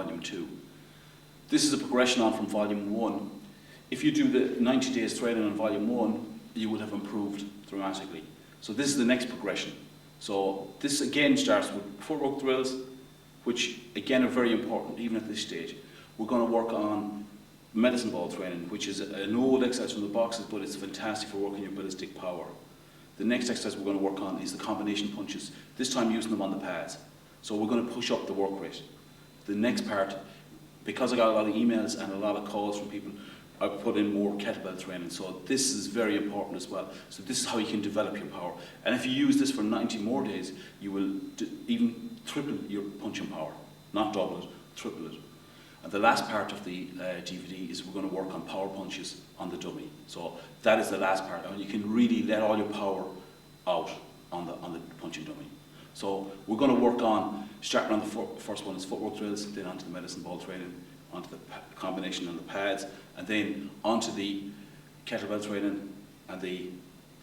volume 2. This is a progression on from volume 1. If you do the 90 days training on volume 1, you will have improved dramatically. So this is the next progression. So this again starts with footwork drills, which again are very important even at this stage. We're going to work on medicine ball training, which is an old exercise from the boxes, but it's fantastic for working your ballistic power. The next exercise we're going to work on is the combination punches, this time using them on the pads. So we're going to push up the work rate. The next part, because I got a lot of emails and a lot of calls from people, I've put in more kettlebell training. So this is very important as well. So this is how you can develop your power. And if you use this for 90 more days, you will even triple your punching power. Not double it, triple it. And the last part of the DVD is we're going to work on power punches on the dummy. So that is the last part. I mean, you can really let all your power out on the punching dummy. So we're going to work on, starting on the first one is footwork drills, then onto the medicine ball training, onto the combination on the pads, and then onto the kettlebell training and the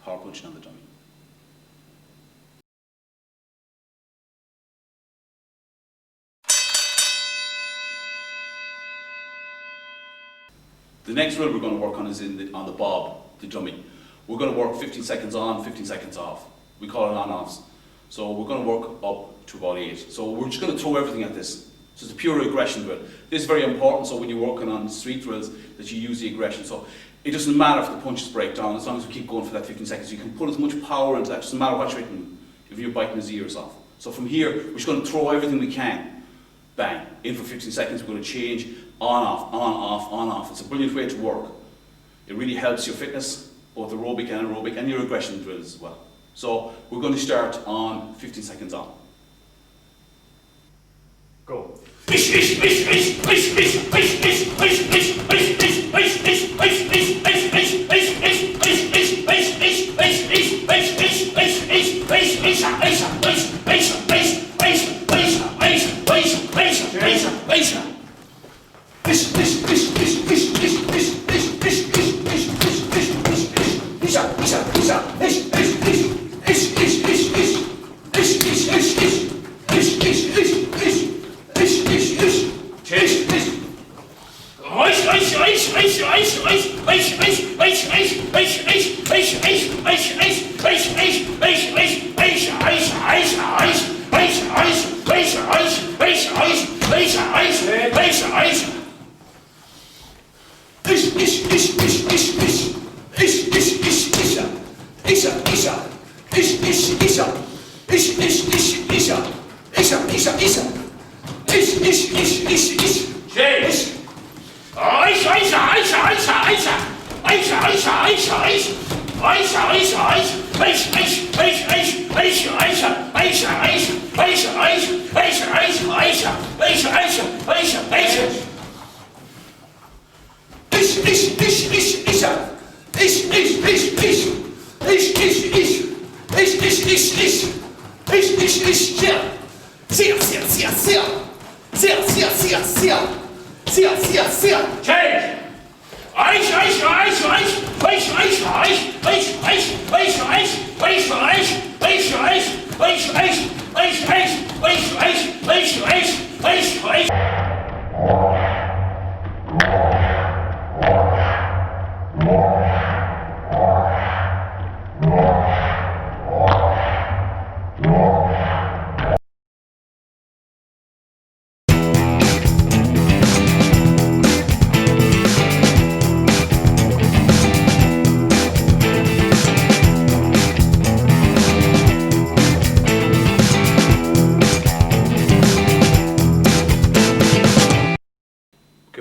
power punching on the dummy. The next drill we're going to work on is on the bob, the dummy. We're going to work 15 seconds on, 15 seconds off. We call it on-offs. So we're going to work up to about 8. So we're just going to throw everything at this. So it's a pure aggression drill. This is very important, so when you're working on street drills, that you use the aggression. So it doesn't matter if the punches break down, as long as we keep going for that 15 seconds. You can put as much power into that, it doesn't matter what you're hitting, if you're biting his ears off. So from here, we're just going to throw everything we can. Bang, in for 15 seconds, we're going to change, on, off, on, off, on, off. It's a brilliant way to work. It really helps your fitness, both aerobic and anaerobic, and your aggression drills as well. So we're going to start on 15 seconds on. Go.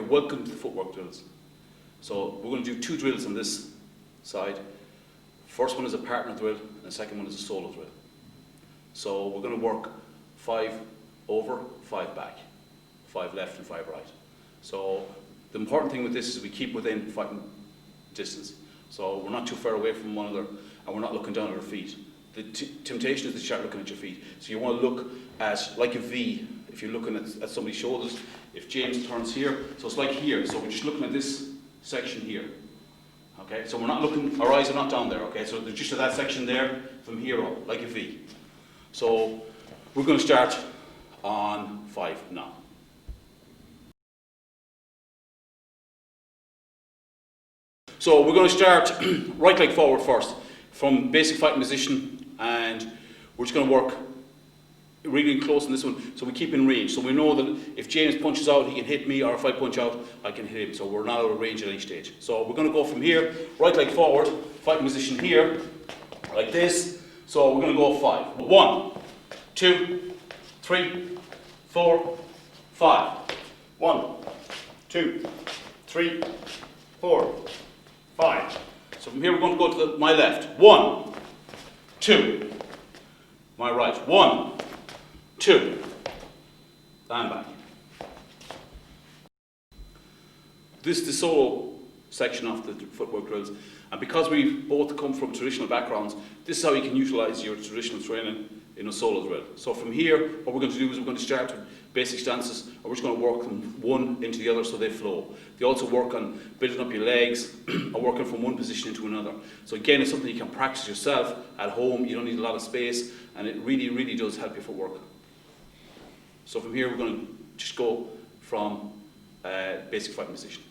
Welcome to the footwork drills. So we're going to do 2 drills on this side. First one is a partner drill, and the second one is a solo drill. So we're going to work 5 over, 5 back, 5 left and 5 right. So the important thing with this is we keep within fighting distance. So we're not too far away from one another, and we're not looking down at our feet. The temptation is to start looking at your feet. So you want to look at, like a V, if you're looking at somebody's shoulders. If James turns here, so it's like here. So we're just looking at this section here. Okay, so we're not looking, our eyes are not down there, okay? So they're just at that section there, from here up, like a V. So we're going to start on 5 now. So we're going to start right leg forward first, from basic fighting position, and we're just going to work really close on this one, so we keep in range. So we know that if James punches out, he can hit me, or if I punch out, I can hit him. So we're not out of range at any stage. So we're going to go from here, right leg forward, fighting position here, like this. So we're going to go 5. 1, 2, 3, 4, 5. 1, 2, 3, 4, 5. So from here we're going to go to my left. 1, 2. My right. 1, 2. Stand back. This is the solo section of the footwork drills, and because we both come from traditional backgrounds, this is how you can utilize your traditional training in a solo drill. So from here, what we're going to do is we're going to start with basic stances, and we're just going to work them one into the other so they flow. They also work on building up your legs and working from one position into another. So again, it's something you can practice yourself at home. You don't need a lot of space, and it really, really does help your footwork. So from here, we're going to just go from basic fighting position.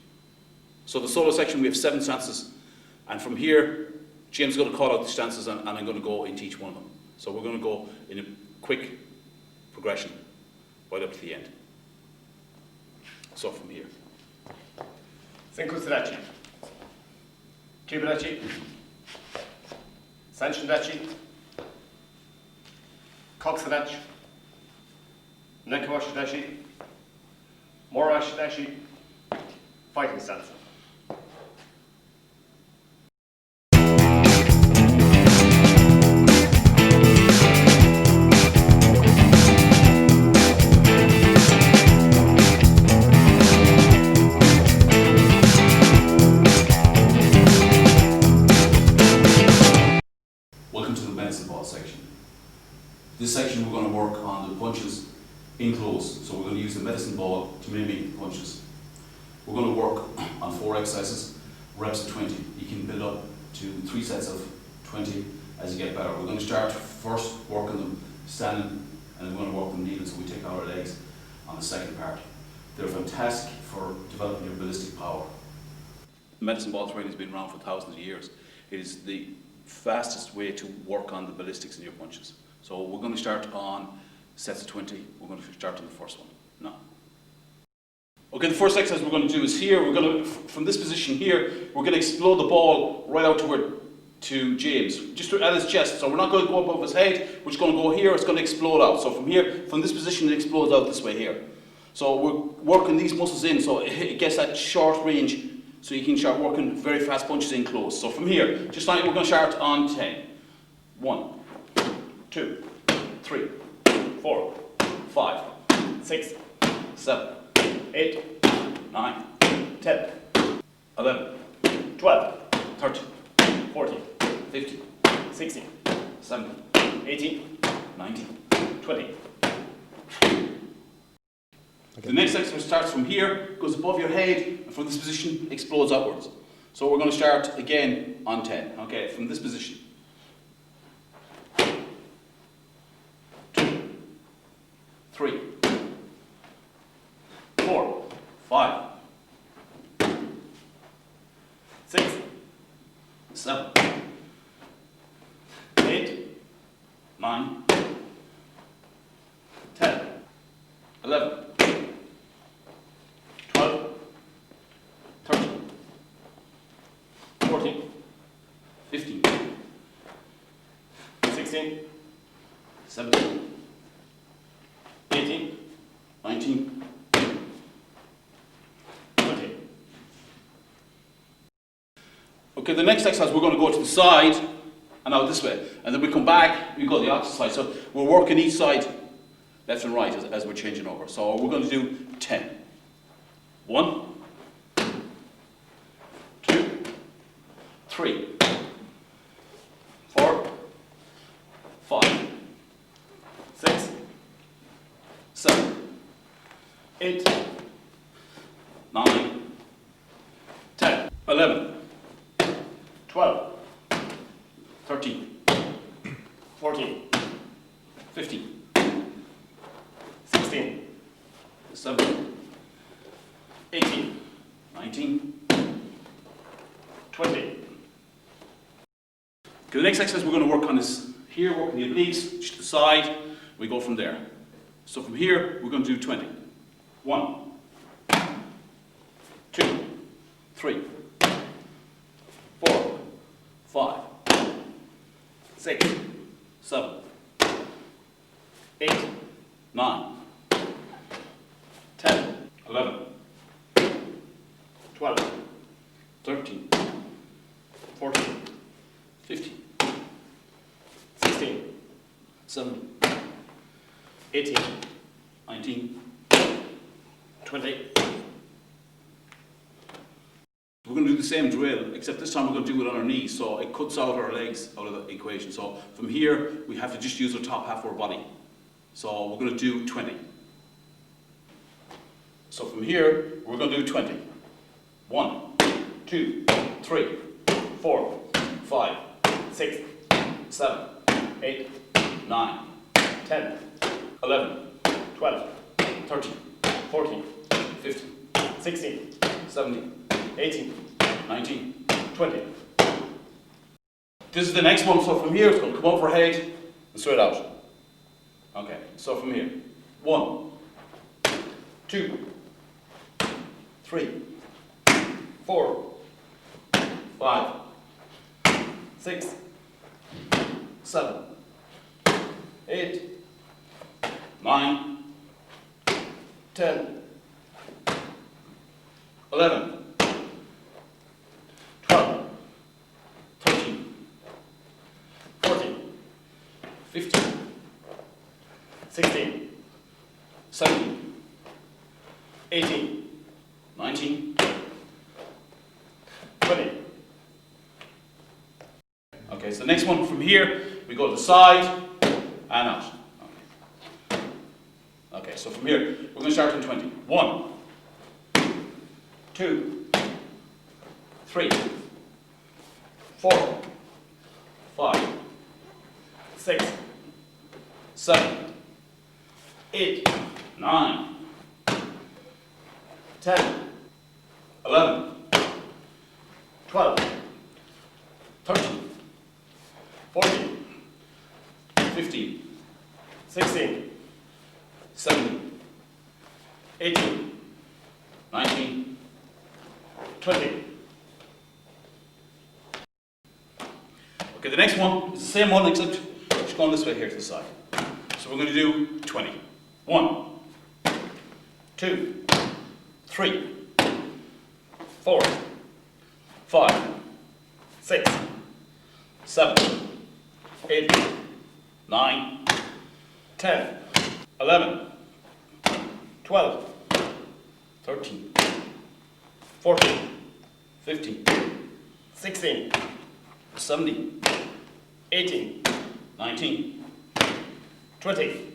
So the solo section, we have 7 stances, and from here, James is going to call out the stances, and I'm going to go into each one of them. So we're going to go in a quick progression right up to the end. So from here. Senku Sadachi. Kibarachi. Sanshin Dachi. Koksadachi. Nekawashi Dashi. Morashi Dashi. Fighting stance. Welcome to the medicine ball section. This section we're going to work on the punches in close. So we're going to use the medicine ball to mimic the punches. We're going to work on 4 exercises, reps of 20. You can build up to 3 sets of 20 as you get better. We're going to start first working them standing, and we're going to work them kneeling, so we take out our legs on the second part. They're fantastic for developing your ballistic power. Medicine ball training has been around for thousands of years. It is the fastest way to work on the ballistics in your punches. So we're going to start on sets of 20. We're going to start on the first one now. Okay, the first exercise we're going to do is here. We're going to, from this position here, we're going to explode the ball right out to James, just at his chest. So we're not going to go above his head. We're just going to go here. It's going to explode out. So from here, from this position, it explodes out this way here. So we're working these muscles in, so it gets that short range, so you can start working very fast punches in close. So from here, just like we're going to start on 10. 1, 2, 3, 4, 5, 6, 7, 8, 9, 10, 11, 12, 13, 14, 15, 16, 17, 18, 19, 20. Okay. The next exercise starts from here, goes above your head, and from this position explodes outwards. So we're going to start again on 10. Okay, from this position. 2, 3, 4, 5, 6, 7, 8, 9, 10, 11, 12, 13, 14, 15, 16, 17, 18, 19, 20. Okay, the next exercise we're going to go to the side and out this way, and then we come back, we go the opposite side. So we're working each side, left and right, as we're changing over. So we're going to do 10. 1, 2, 3, 4, 5, 6, 7, 8, 9, 10, 11, 12, 13, 14, 15, 16, 17, 18, 19, 20. Okay, the next exercise we're going to work on is here, working the obliques, to the side, we go from there. So from here, we're going to do 20. 1, 2, 3, 4, 5, 6, 7, 8, 9, 10, 11, 12, 13, 14, 15, 16, 17, 18, 19. 20. We're going to do the same drill, except this time we're going to do it on our knees, so it cuts out our legs out of the equation. So from here, we have to just use the top half of our body. So we're going to do 20. So from here, we're going to do 20. 1, 2, 3, 4, 5, 6, 7, 8, 9, 10, 11, 12, 13, 14, 15, 16, 17, 18, 19. 20. This is the next one, so from here it's going to come overhead and straight out. Okay, so from here. 1, 2, 3, 4, 5, 6, 7, 8, 9, 10, 11, 12, 13, 14, 15, 16, 17, 18, 19. 20. Okay, so the next one from here, we go to the side and out. Okay, okay, so from here, we're going to start in 20. 1, 2, 3, 4, 5, 6, 7, 8, 9, 10, 11, 12, 13, 14, 15, 16, 17, 18, 19. 20. Okay, the next one is the same one except just going this way here to the side. So we're going to do 20. 1, 2, 3, 4, 5, 6, 7, 8, 9, 10, 11, 12, 13, 14, 15, 16, 17, 18, 19. 20.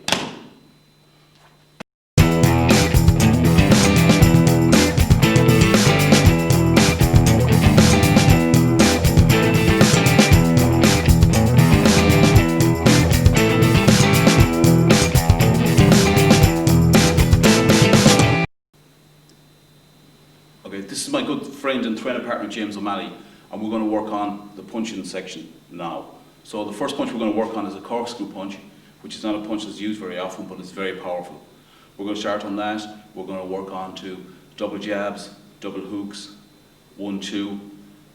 Okay, this is my good friend and trainer partner James O'Malley, and we're going to work on the punching section now. So the first punch we're going to work on is a corkscrew punch, which is not a punch that's used very often, but it's very powerful. We're going to start on that. We're going to work on to double jabs, double hooks, 1, 2,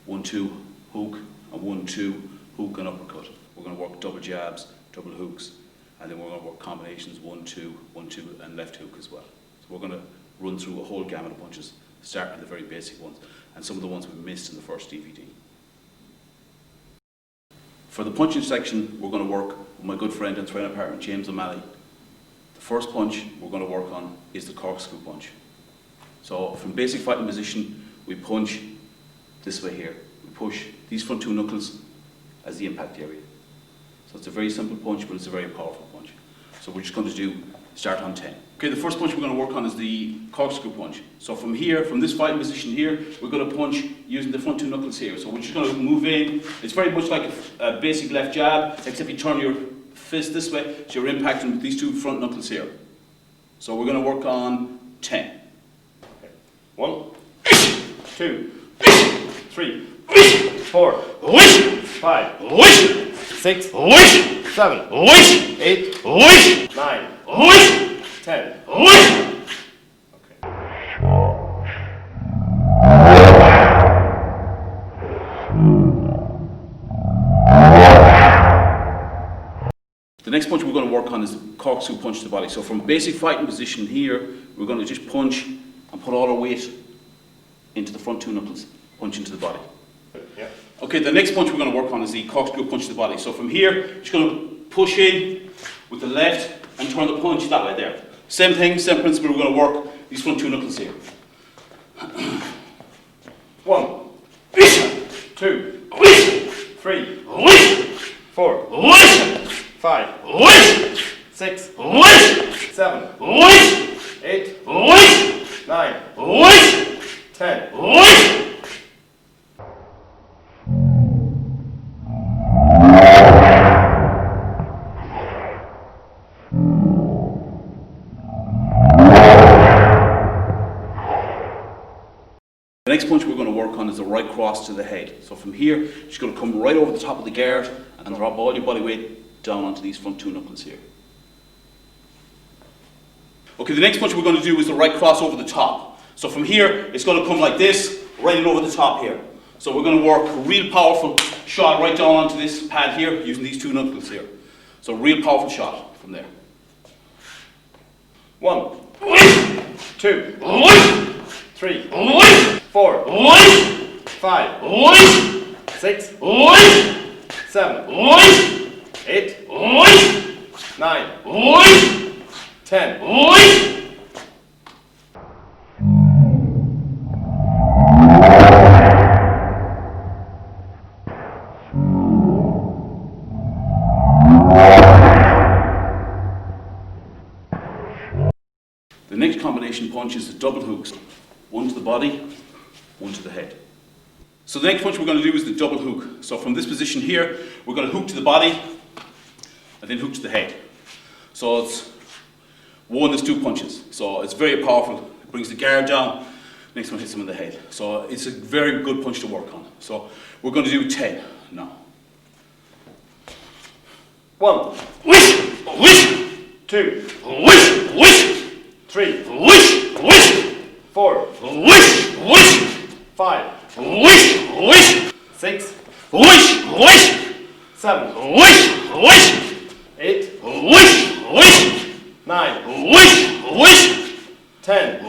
1, 2, hook, and 1, 2, hook and uppercut. We're going to work double jabs, double hooks, and then we're going to work combinations 1, 2, 1, 2, and left hook as well. So we're going to run through a whole gamut of punches, starting with the very basic ones, and some of the ones we missed in the first DVD. For the punching section, we're going to work with my good friend and trainer partner James O'Malley. The first punch we're going to work on is the corkscrew punch. So from basic fighting position, we punch this way here. We push these front two knuckles as the impact area. So it's a very simple punch, but it's a very powerful punch. So we're just going to start on 10. Okay, the first punch we're going to work on is the corkscrew punch. So from here, from this fighting position here, we're going to punch using the front two knuckles here. So we're just going to move in. It's very much like a basic left jab, except you turn your fist this way, so you're impacting with these two front knuckles here. So we're going to work on 10. Okay. 1, 2, 3, 4, 5, 6, 7, 8, 9, 10. Okay. The next punch we're going to work on is the corkscrew punch to the body. So from basic fighting position here, we're going to just punch and put all our weight into the front two knuckles, punch into the body. Yeah. Okay, the next punch we're going to work on is the corkscrew punch to the body. So from here, just going to push in with the left and turn the punch that way there. Same thing, same principle, we're going to work these front two knuckles here. 1, 2, 3, 4, 5, 6, 7, 8, 9, 10. The next punch we're going to work on is the right cross to the head. So from here, you're just going to come right over the top of the guard and drop all your body weight down onto these front two knuckles here. Okay, the next punch we're going to do is the right cross over the top. So from here, it's going to come like this, right in over the top here. So we're going to work a real powerful shot right down onto this pad here, using these two knuckles here. So real powerful shot from there. 1, 2, 3, 4, 5, 6, 7, 8, 9, 10. The next combination punch is the double hooks. One to the body, one to the head. So the next punch we're going to do is the double hook. So from this position here, we're going to hook to the body and then hook to the head. So it's one, there's two punches. So it's very powerful. It brings the guard down. Next one hits him in the head. So it's a very good punch to work on. So we're going to do 10 now. 1, 2, 3, 4, 5, 6, 7, 8, 9, 10.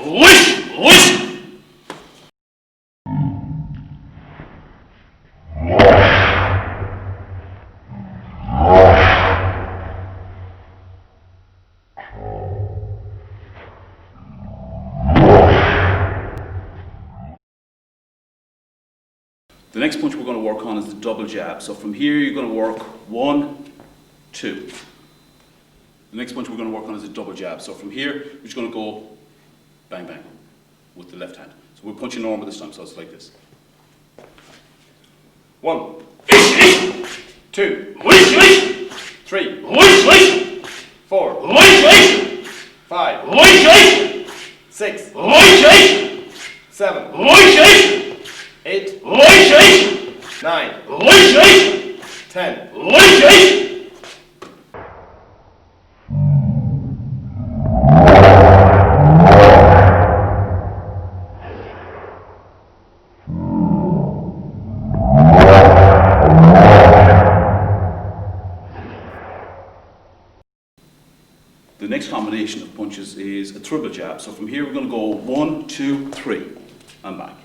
The next punch we're going to work on is the double jab. So from here you're going to work 1, 2. The next punch we're going to work on is a double jab. So from here we're just going to go bang bang with the left hand. So we're punching normal this time, so it's like this. 1, 2, 3, 4, 5, 6, 7, 8, 9, 10. The next combination of punches is a triple jab. So from here we're going to go 1, 2, 3 and back.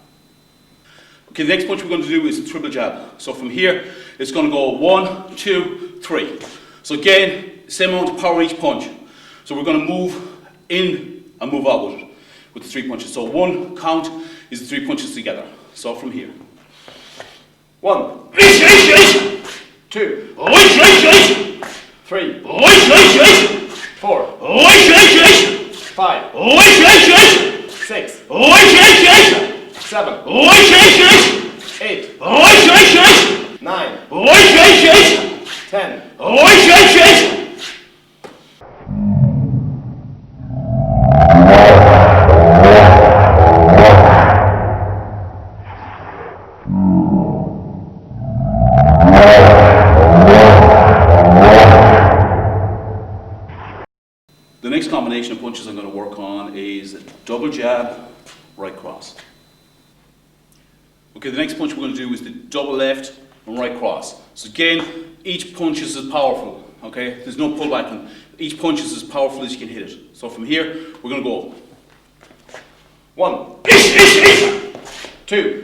Okay, the next punch we're going to do is a triple jab. So from here it's going to go 1, 2, 3. So again, same amount of power each punch. So we're going to move in and move out with the 3 punches. So 1 count is the 3 punches together. So from here. 1, 2, 3, 4, 5, 6, 7, 8, 9, 10. right cross. Okay, the next punch we're going to do is the double left and right cross. So again, each punch is as powerful, okay? There's no pullback, and each punch is as powerful as you can hit it. So from here, we're going to go 1, 2,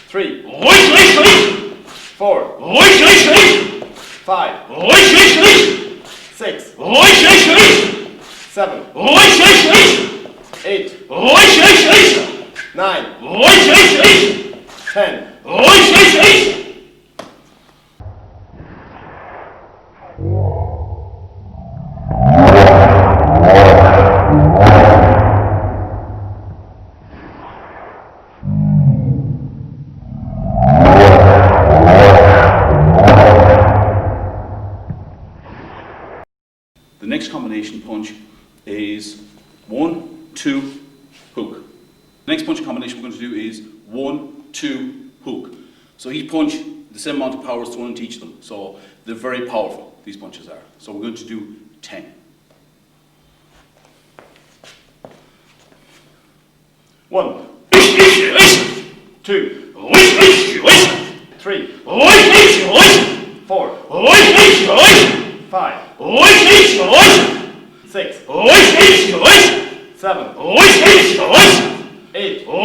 3, 4, 5, 6, 7, 8, 9, 10. The next combination punch is 1, 2, hook. The next punch combination we're going to do is 1, 2, hook. So each punch, the same amount of power is thrown into each of them. So they're very powerful, these punches are. So we're going to do 10. 1, 2, 3, 4, 5, 6, 7, 8, 9,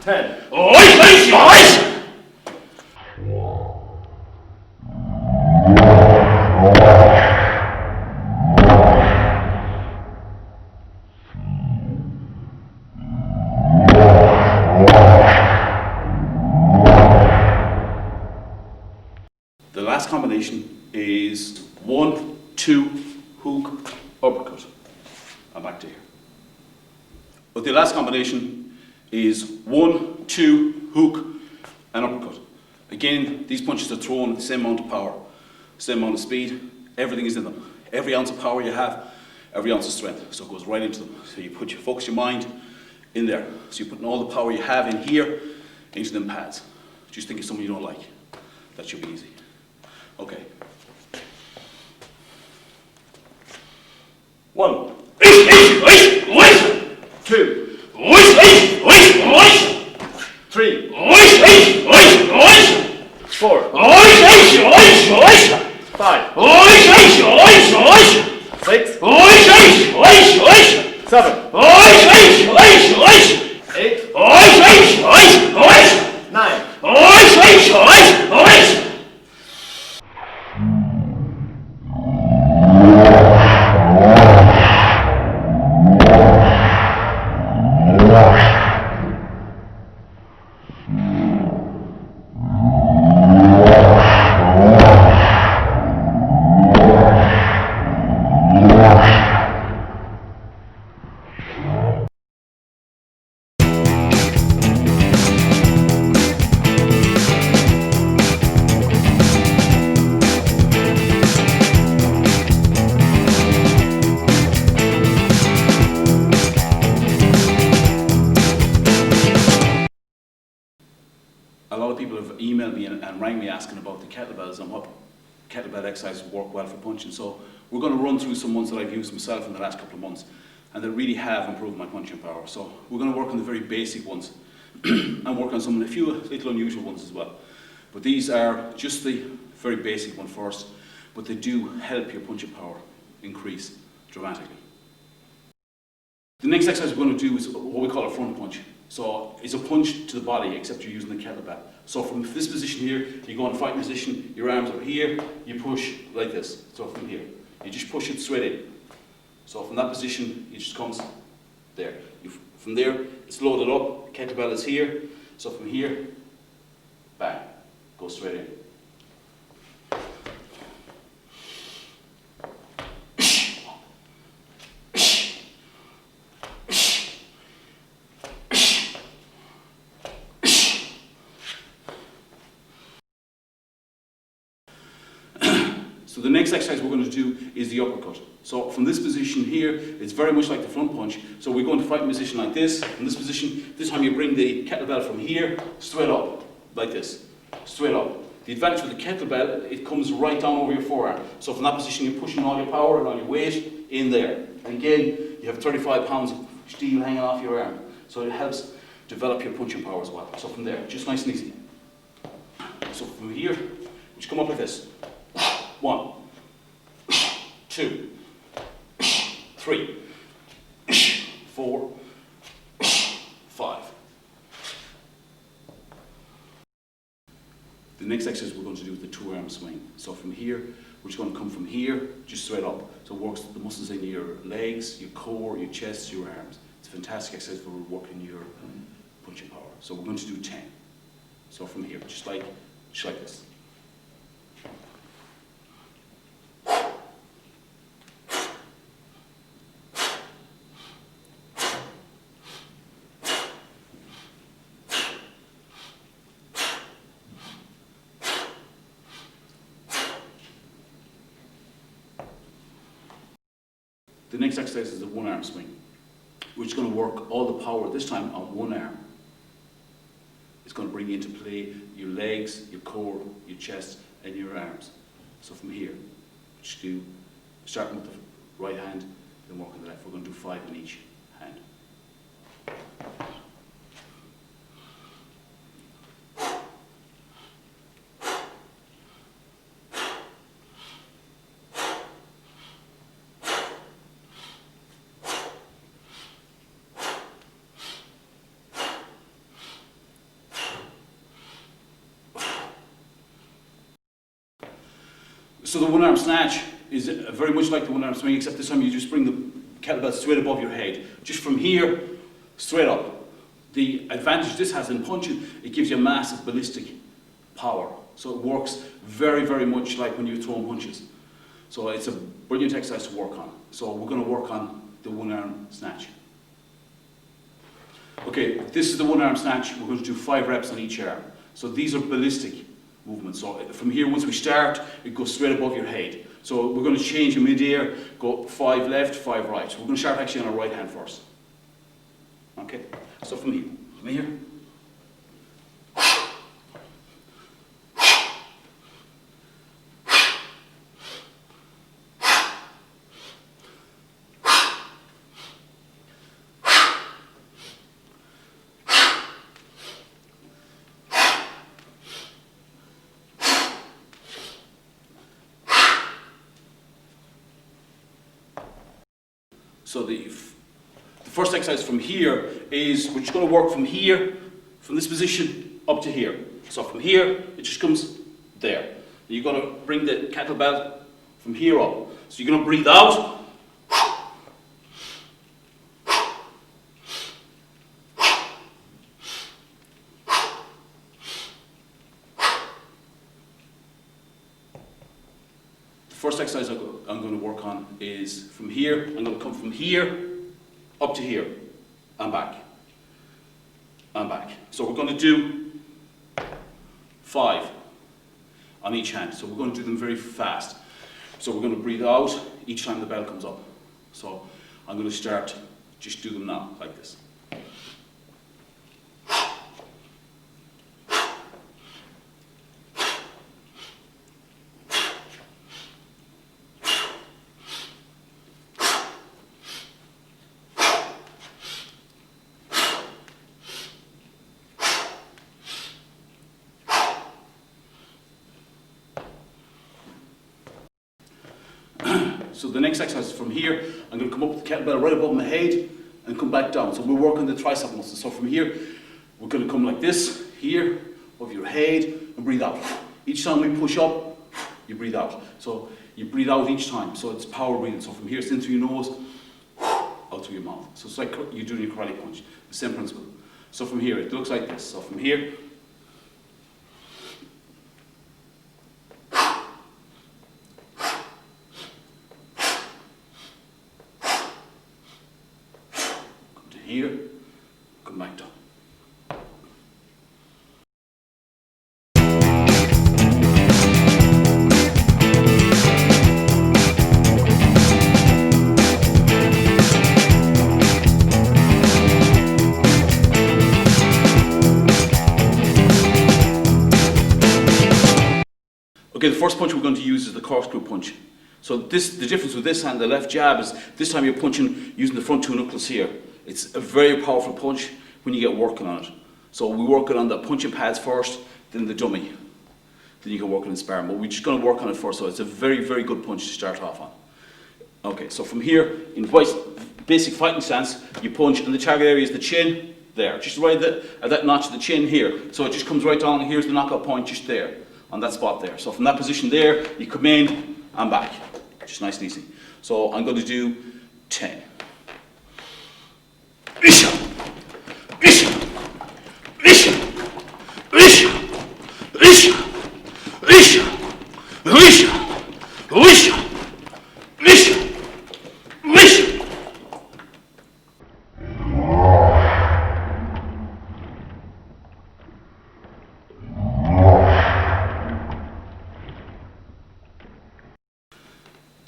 10. The last combination is 1, 2, hook, uppercut. I'm back to here. But the last combination is 1, 2, hook, and uppercut. Again, these punches are thrown at the same amount of power, same amount of speed, everything is in them. Every ounce of power you have, every ounce of strength, so it goes right into them. So you focus your mind in there. So you're putting all the power you have in here into them pads. Just think of someone you don't like. That should be easy. Okay. 1, 2, 3, 4, 5, 6, 7, 8, 9. A lot of people have emailed me and rang me asking about the kettlebells and what kettlebell exercises work well for punching. So we're going to run through some ones that I've used myself in the last couple of months and that really have improved my punching power. So we're going to work on the very basic ones and work on a few little unusual ones as well. But these are just the very basic one first, but they do help your punching power increase dramatically. The next exercise we're going to do is what we call a front punch. So it's a punch to the body, except you're using the kettlebell. So from this position here, you go in a fighting position, your arms are here, you push like this. So from here, you just push it straight in. So from that position, it just comes there. From there, it's loaded up, kettlebell is here. So from here, bang, go straight in. So the next exercise we're going to do is the uppercut. So from this position here, it's very much like the front punch. So we go into fighting position like this. In this position, this time you bring the kettlebell from here, straight up, like this. Straight up. The advantage with the kettlebell, it comes right down over your forearm. So from that position, you're pushing all your power and all your weight in there. And again, you have 35 pounds of steel hanging off your arm. So it helps develop your punching power as well. So from there, just nice and easy. So from here, just come up like this. 1, 2, 3, 4, 5. The next exercise we're going to do is the 2-arm swing. So from here, we're just going to come from here, just straight up. So it works the muscles in your legs, your core, your chest, your arms. It's a fantastic exercise for working your punching power. So we're going to do 10. So from here, just like this. The next exercise is the 1-arm swing. We're just going to work all the power this time on one arm. It's going to bring into play your legs, your core, your chest, and your arms. So from here, just do, starting with the right hand, then work on the left. We're going to do 5 in each hand. So the 1-arm snatch is very much like the 1-arm swing, except this time you just bring the kettlebell straight above your head. Just from here, straight up. The advantage this has in punching, it gives you a massive ballistic power. So it works very, very much like when you're throwing punches. So it's a brilliant exercise to work on. So we're going to work on the 1-arm snatch. Okay, this is the 1-arm snatch. We're going to do 5 reps on each arm. So these are ballistic movement. So from here, once we start, it goes straight above your head. So we're going to change in mid-air, go 5 left, 5 right. So we're going to start actually on our right hand first. Okay, so from here. So the first exercise from here is we're just going to work from here, from this position up to here. So from here, it just comes there. You're going to bring the kettlebell from here up. So you're going to breathe out. The first exercise I'm going to work on is from here. I'm going to come from here up to here and back and back. So we're going to do 5 on each hand. So we're going to do them very fast. So we're going to breathe out each time the bell comes up. So I'm going to start, just do them now like this. So the next exercise is from here. I'm going to come up with the kettlebell right above my head and come back down. So we're working the tricep muscles. So from here, we're going to come like this, here, above your head, and breathe out. Each time we push up, you breathe out. So you breathe out each time. So it's power breathing. So from here, it's in through your nose, out through your mouth. So it's like you're doing your karate punch. The same principle. So from here, it looks like this. So from here, here, come back down. first punch we're going to use is the corkscrew punch. So the difference with this hand, the left jab, is this time you're punching using the front two knuckles here. It's a very powerful punch when you get working on it. So we work it on the punching pads first, then the dummy. Then you can work on it in sparring. But we're just going to work on it first, so it's a very, very good punch to start off on. Okay, so from here, in basic fighting stance, you punch, and the target area is the chin, there. Just right at that notch of the chin here. So it just comes right down, and here's the knockout point just there, on that spot there. So from that position there, you come in and back. Just nice and easy. So I'm going to do 10.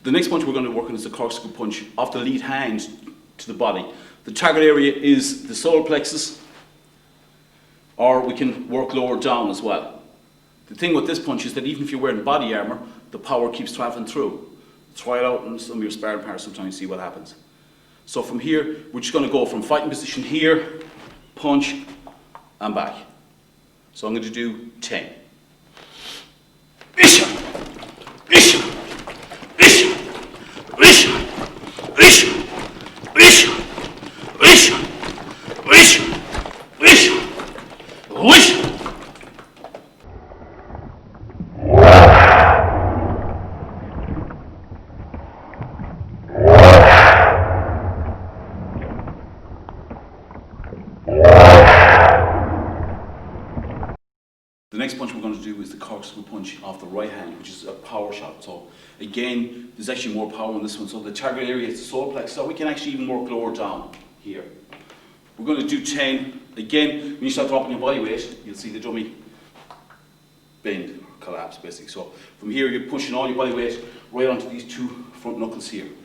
The next punch we're going to work on is the corkscrew punch off the lead hand to the body. The target area is the solar plexus, or we can work lower down as well. The thing with this punch is that even if you're wearing body armour, the power keeps travelling through. Try it out in some of your sparring partners sometimes, see what happens. So from here, we're just going to go from fighting position here, punch, and back. So I'm going to do 10. The next punch we're going to do is the corkscrew punch off the right hand, which is a power shot. So again, there's actually more power on this one. So the target area is the solar plexus, so we can actually even work lower down here. We're going to do 10. Again, when you start dropping your body weight, you'll see the dummy bend or collapse basically. So from here, you're pushing all your body weight right onto these two front knuckles here. And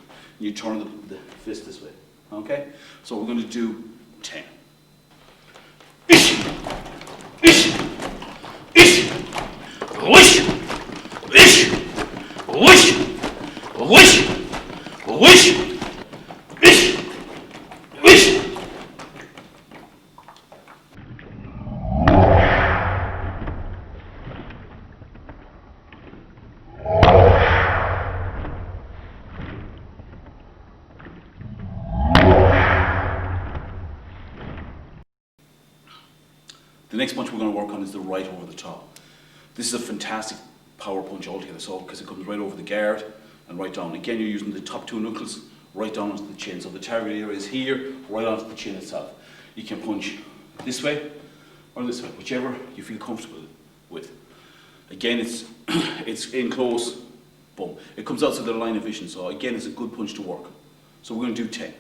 you turn the fist this way. Okay? So we're going to do 10. The next punch we're going to work on is the right over the top. This is a fantastic power punch altogether, so because it comes right over the guard and right down. Again, you're using the top two knuckles right down onto the chin. So the target area is here, right onto the chin itself. You can punch this way or this way, whichever you feel comfortable with. Again, it's in close, boom. It comes outside the line of vision, so again, it's a good punch to work. So we're going to do 10.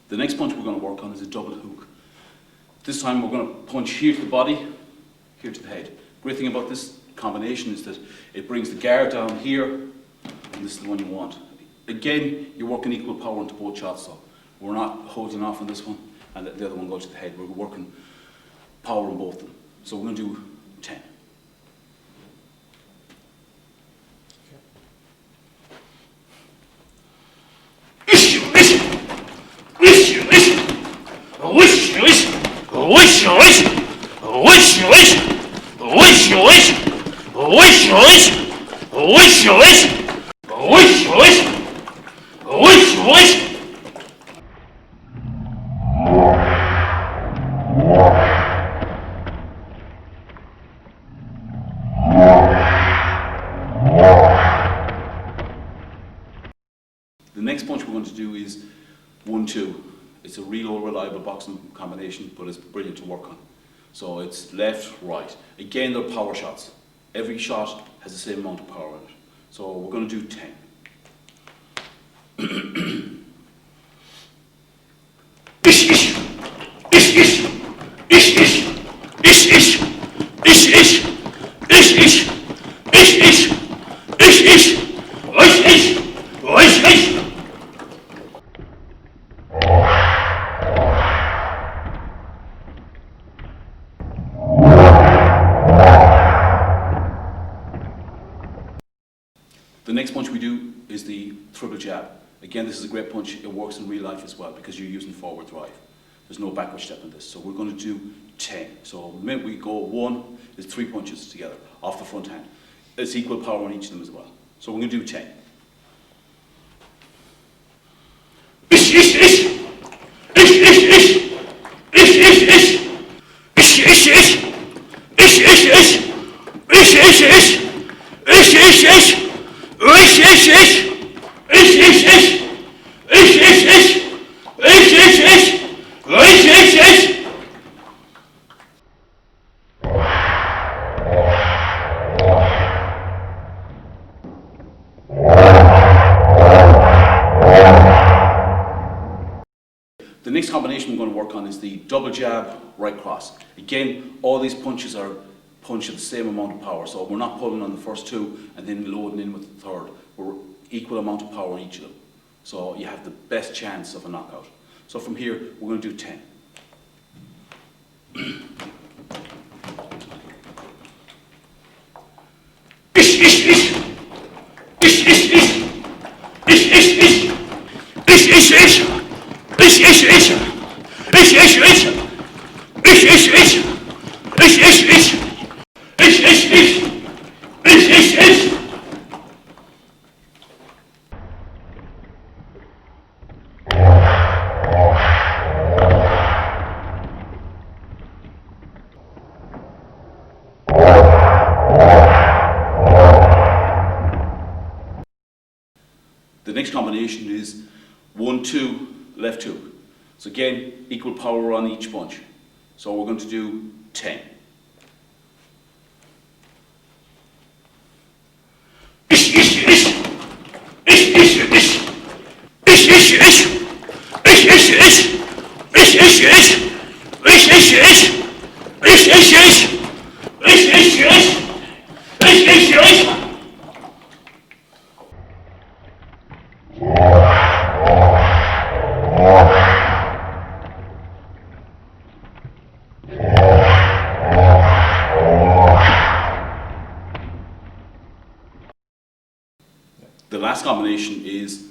The next punch we're going to work on is a double hook. This time we're going to punch here to the body, here to the head. Great thing about this combination is that it brings the guard down here, and this is the one you want. Again, you're working equal power into both shots, so we're not holding off on this one and the other one goes to the head. We're working power on both of them. So we're going to do 10. The next punch we're going to do is 1-2. It's a real reliable boxing combination, but it's brilliant to work on. So it's left, right. Again, they're power shots. Every shot has the same amount of power in it. So we're going to do 10. The next punch we do is the triple jab. Again, this is a great punch. It works in real life as well because you're using forward drive. There's no backward step in this. So we're going to do 10. So the minute we go 1, is 3 punches together off the front hand. It's equal power on each of them as well. So we're going to do 10. The next combination we're going to work on is the double jab, right cross. Again, all these punches are punched at the same amount of power. So we're not pulling on the first two and then loading in with the third. We're equal amount of power on each of them. So you have the best chance of a knockout. So from here, we're going to do 10. The next combination is 1-2 left hook. So again, equal power on each punch. So we're going to do 10. The last combination is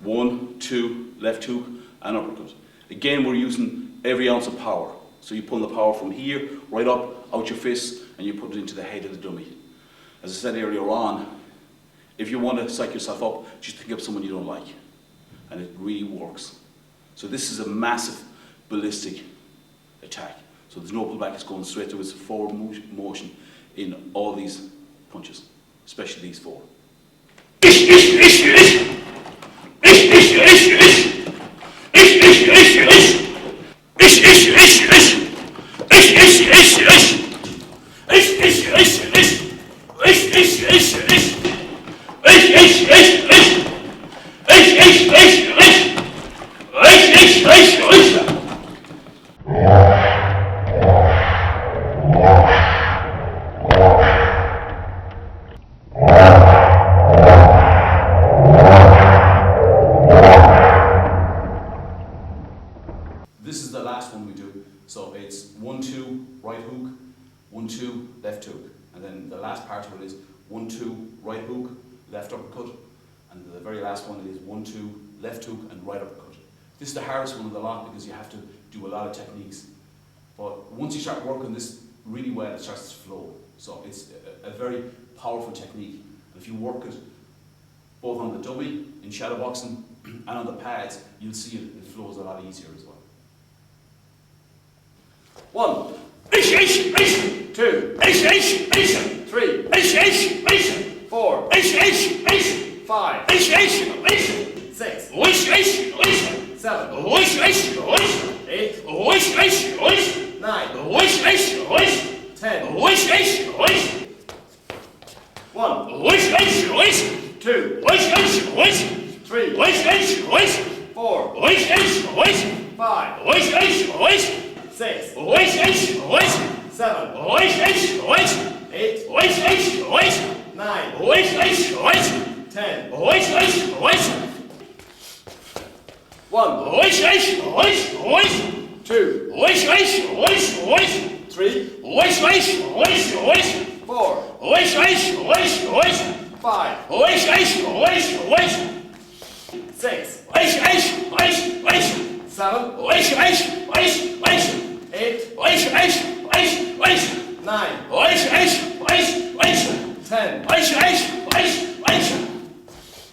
1-2 left hook and uppercut. Again, we're using every ounce of power. So you pull the power from here, right up, out your fist, and you put it into the head of the dummy. As I said earlier on, if you want to psych yourself up, just think of someone you don't like. And it really works. So this is a massive ballistic attack. So there's no pullback, it's going straight to its forward motion in all these punches, especially these 4. This is the last one we do. So it's 1-2 right hook, 1-2 left hook. And then the last part of it is 1-2 right hook, left uppercut. And the very last one is 1-2 left hook and right uppercut. This is the hardest one of the lot because you have to do a lot of techniques. But once you start working this really well, it starts to flow. So it's a very powerful technique. And if you work it both on the dummy, in shadow boxing, and on the pads, you'll see it flows a lot easier as well. 1, 2, 3, 4, 5, 6, 7, 8, 9, 10, 1, 2, 3, 4, 5, 6, 7, 8, 9, 10, 1, 2, 3, 4, 5, 6, 7, 8, 9, 10,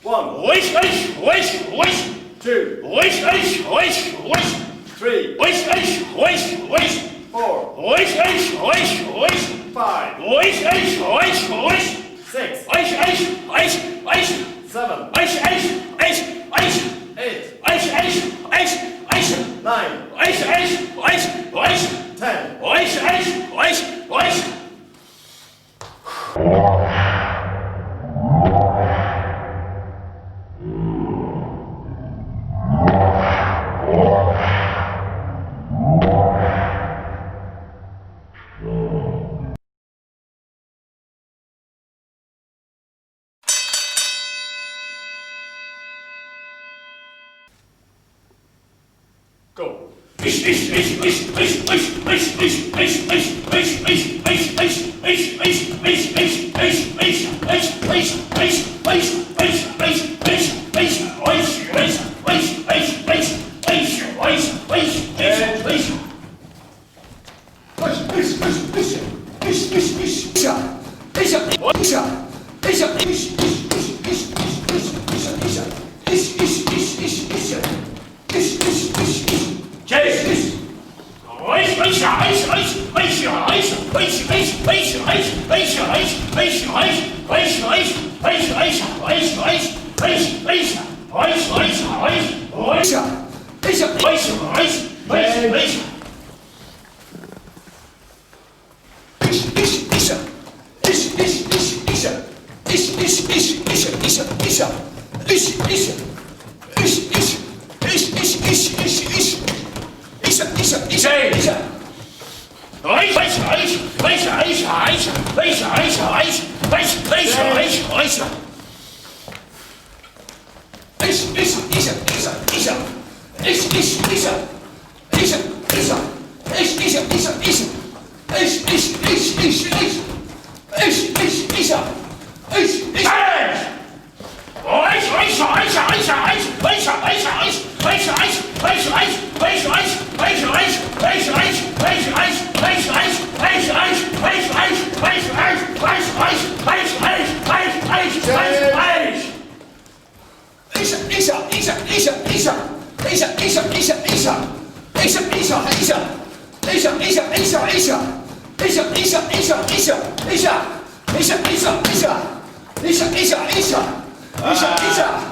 1, 2, 3, 4, 5, 6, 7, 8, 9, 10. Go.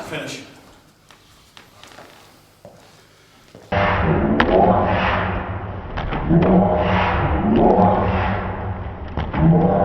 Finish. More.